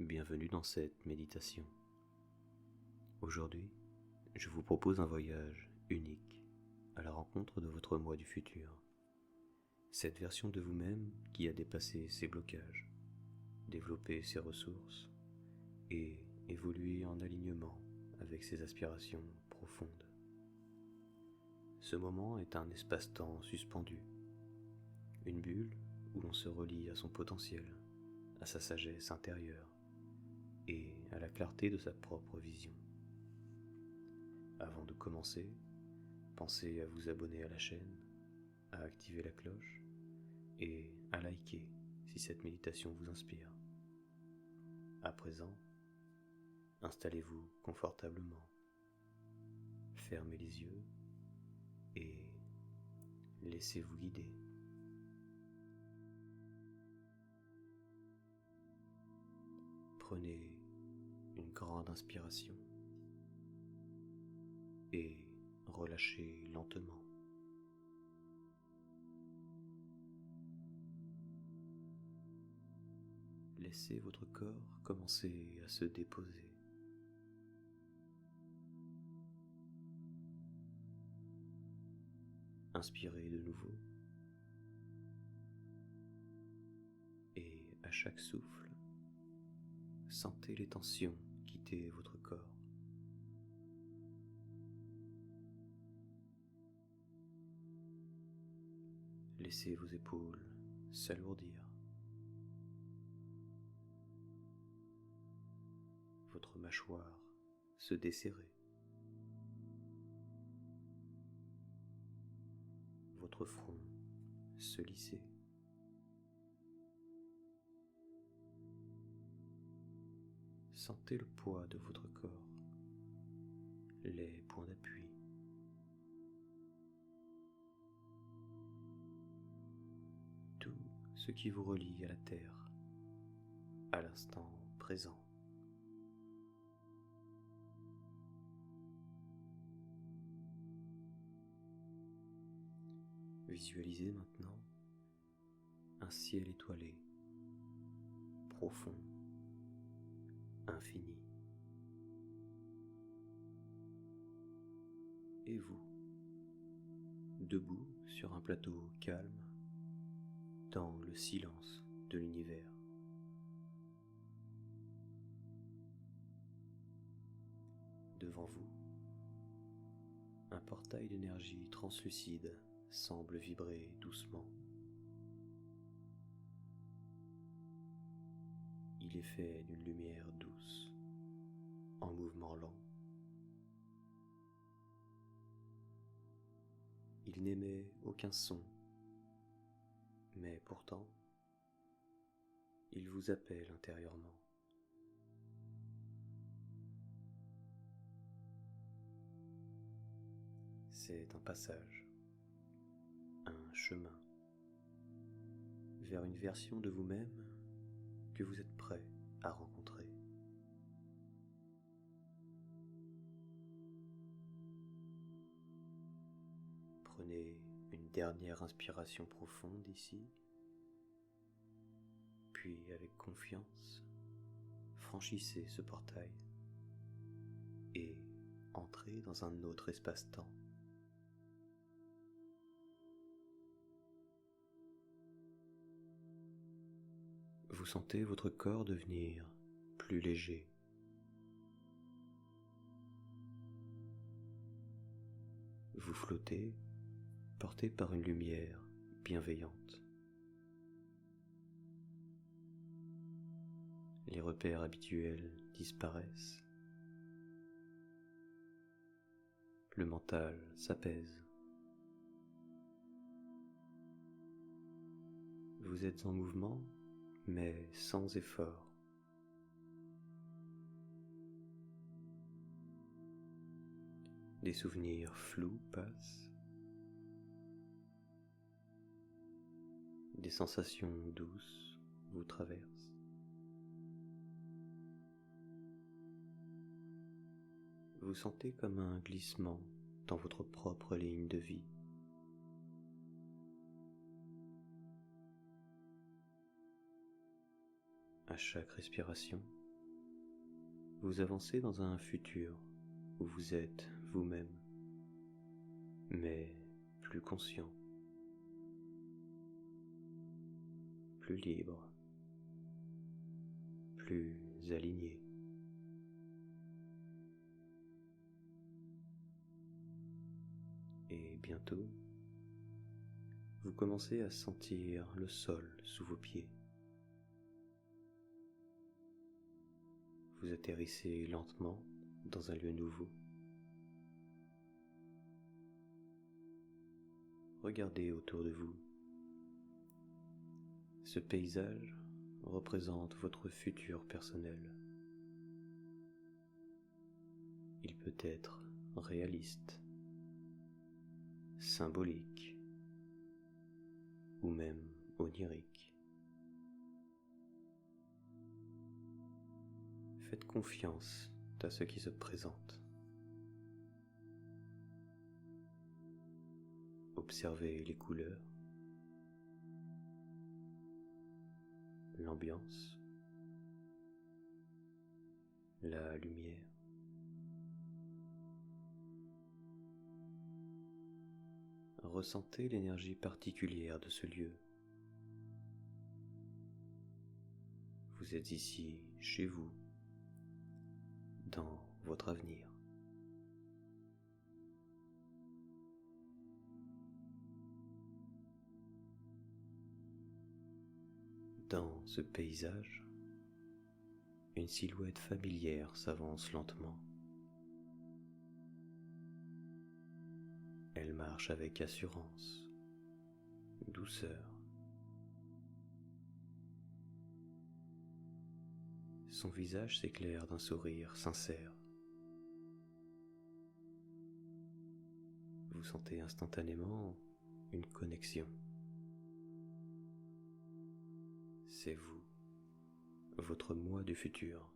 Bienvenue dans cette méditation. Aujourd'hui, je vous propose un voyage unique à la rencontre de votre moi du futur. Cette version de vous-même qui a dépassé ses blocages, développé ses ressources et évolué en alignement avec ses aspirations profondes. Ce moment est un espace-temps suspendu, une bulle où l'on se relie à son potentiel, à sa sagesse intérieure et à la clarté de sa propre vision. Avant de commencer, pensez à vous abonner à la chaîne, à activer la cloche et à liker si cette méditation vous inspire. À présent, installez-vous confortablement, fermez les yeux et laissez-vous guider. Prenez une grande inspiration et relâchez lentement. Laissez votre corps commencer à se déposer. Inspirez de nouveau et à chaque souffle, sentez les tensions quitter votre corps. Laissez vos épaules s'alourdir. Votre mâchoire se desserrer. Votre front se lisser. Sentez le poids de votre corps, les points d'appui. Tout ce qui vous relie à la terre, à l'instant présent. Visualisez maintenant un ciel étoilé, profond, infini. Et vous, debout sur un plateau calme, dans le silence de l'univers. Devant vous, un portail d'énergie translucide semble vibrer doucement. Il est fait d'une lumière douce, en mouvement lent. Il n'émet aucun son, mais pourtant, il vous appelle intérieurement. C'est un passage, un chemin, vers une version de vous-même que vous êtes prêt à rencontrer. Prenez une dernière inspiration profonde ici, puis avec confiance, franchissez ce portail et entrez dans un autre espace-temps. Vous sentez votre corps devenir plus léger. Vous flottez, porté par une lumière bienveillante. Les repères habituels disparaissent. Le mental s'apaise. Vous êtes en mouvement, mais sans effort. Des souvenirs flous passent. Des sensations douces vous traversent. Vous sentez comme un glissement dans votre propre ligne de vie. À chaque respiration, Vous avancez dans un futur où vous êtes vous-même, mais plus conscient, plus libre, plus aligné. Et bientôt, vous commencez à sentir le sol sous vos pieds. Vous atterrissez lentement dans un lieu nouveau. Regardez autour de vous. Ce paysage représente votre futur personnel. Il peut être réaliste, symbolique ou même onirique. Faites confiance à ce qui se présente. Observez les couleurs, l'ambiance, la lumière. Ressentez l'énergie particulière de ce lieu. Vous êtes ici, chez vous, dans votre avenir. Dans ce paysage, une silhouette familière s'avance lentement. Elle marche avec assurance, douceur. Son visage s'éclaire d'un sourire sincère. Vous sentez instantanément une connexion. C'est vous, votre moi du futur.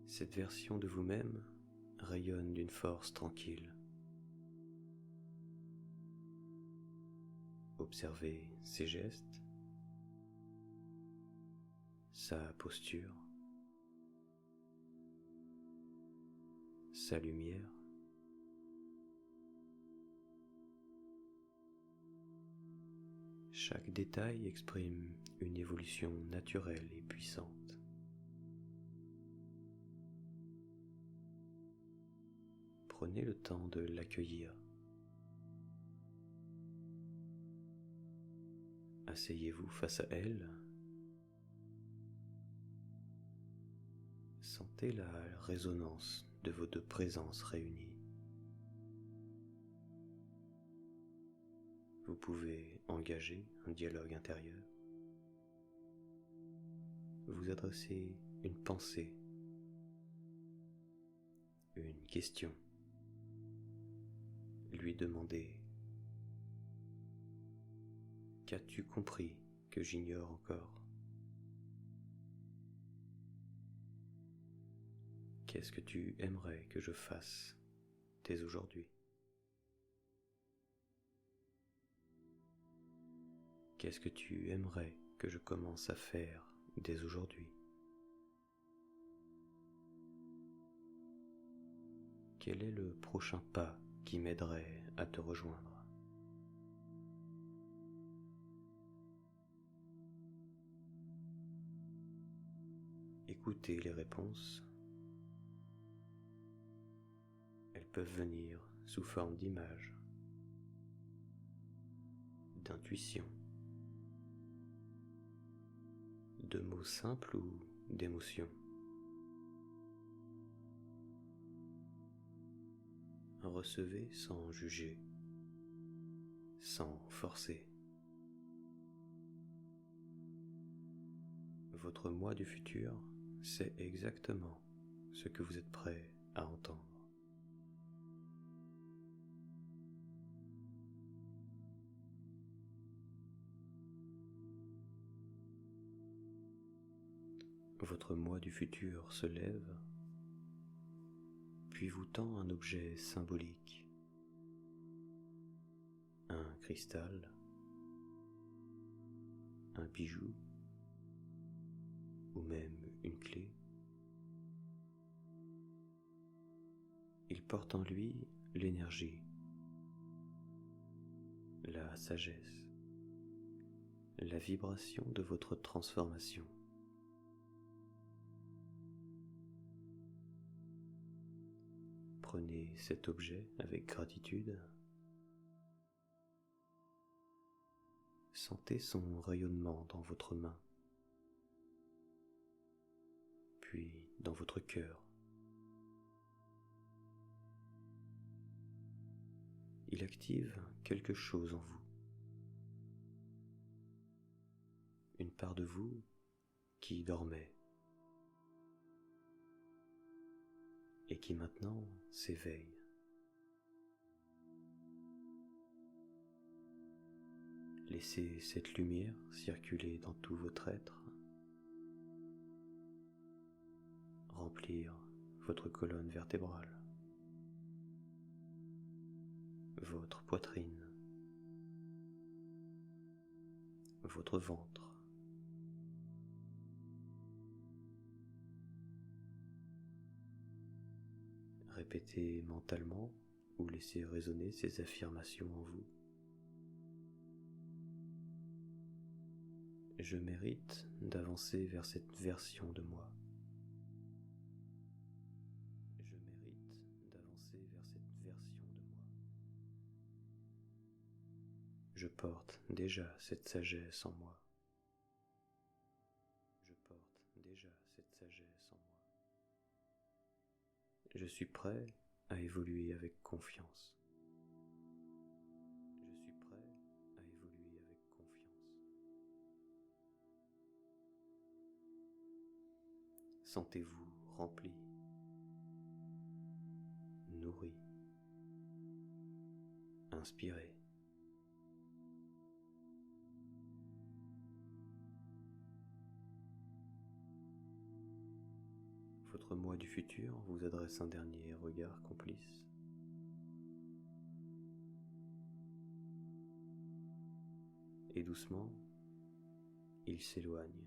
Cette version de vous-même rayonne d'une force tranquille. Observez ses gestes, sa posture, sa lumière. Chaque détail exprime une évolution naturelle et puissante. Prenez le temps de l'accueillir. Asseyez-vous face à elle. Sentez la résonance de vos deux présences réunies. Vous pouvez engager un dialogue intérieur. Vous adressez une pensée, une question. Lui demander: qu'as-tu compris que j'ignore encore? Qu'est-ce que tu aimerais que je fasse dès aujourd'hui? Qu'est-ce que tu aimerais que je commence à faire dès aujourd'hui? Quel est le prochain pas qui m'aiderait à te rejoindre? Écoutez les réponses. Elles peuvent venir sous forme d'images, d'intuition, de mots simples ou d'émotions. Recevez sans juger, sans forcer. Votre moi du futur sait exactement ce que vous êtes prêt à entendre. Votre moi du futur se lève, puis vous tend un objet symbolique, un cristal, un bijou, ou même une clé. Il porte en lui l'énergie, la sagesse, la vibration de votre transformation. Prenez cet objet avec gratitude. Sentez son rayonnement dans votre main, puis dans votre cœur. Il active quelque chose en vous. Une part de vous qui dormait et qui maintenant s'éveille. Laissez cette lumière circuler dans tout votre être, remplir votre colonne vertébrale, votre poitrine, votre ventre. Répétez mentalement ou laissez résonner ces affirmations en vous. Je mérite d'avancer vers cette version de moi. Je mérite d'avancer vers cette version de moi. Je porte déjà cette sagesse en moi. Je porte déjà cette sagesse en moi. Je suis prêt à évoluer avec confiance. Je suis prêt à évoluer avec confiance. Sentez-vous rempli, nourri, inspiré. Votre moi du futur vous adresse un dernier regard complice. Et doucement, il s'éloigne.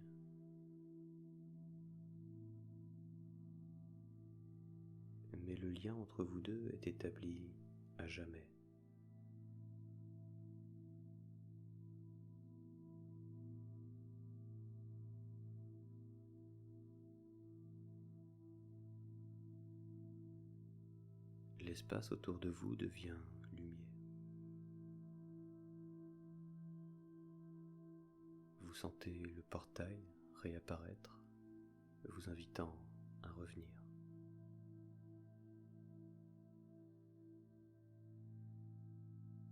Mais le lien entre vous deux est établi à jamais. L'espace autour de vous devient lumière. Vous sentez le portail réapparaître, vous invitant à revenir.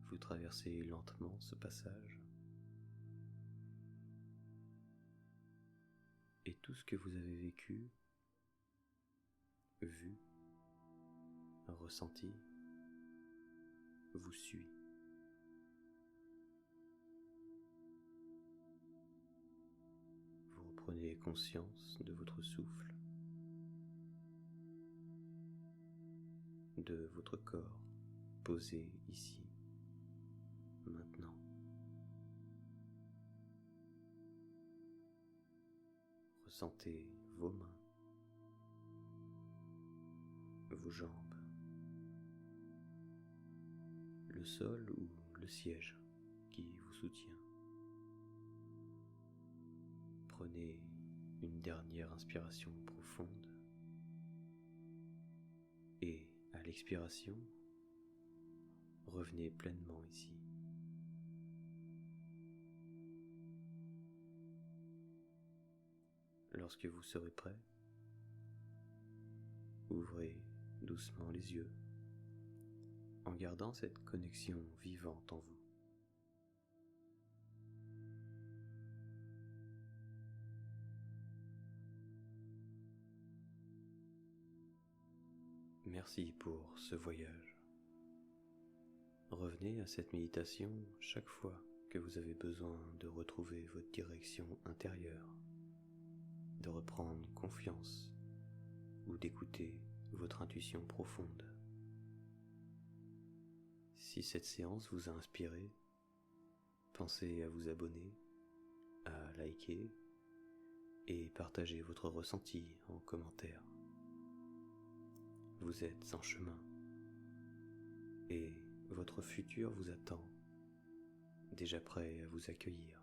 Vous traversez lentement ce passage et tout ce que vous avez vécu, vu, ressenti, vous suit. Vous reprenez conscience de votre souffle, de votre corps posé ici, maintenant. Ressentez vos mains, vos jambes, le sol ou le siège qui vous soutient. Prenez une dernière inspiration profonde et à l'expiration, revenez pleinement ici. Lorsque vous serez prêt, ouvrez doucement les yeux en gardant cette connexion vivante en vous. Merci pour ce voyage. Revenez à cette méditation chaque fois que vous avez besoin de retrouver votre direction intérieure, de reprendre confiance ou d'écouter votre intuition profonde. Si cette séance vous a inspiré, pensez à vous abonner, à liker et partagez votre ressenti en commentaire. Vous êtes en chemin et votre futur vous attend, déjà prêt à vous accueillir.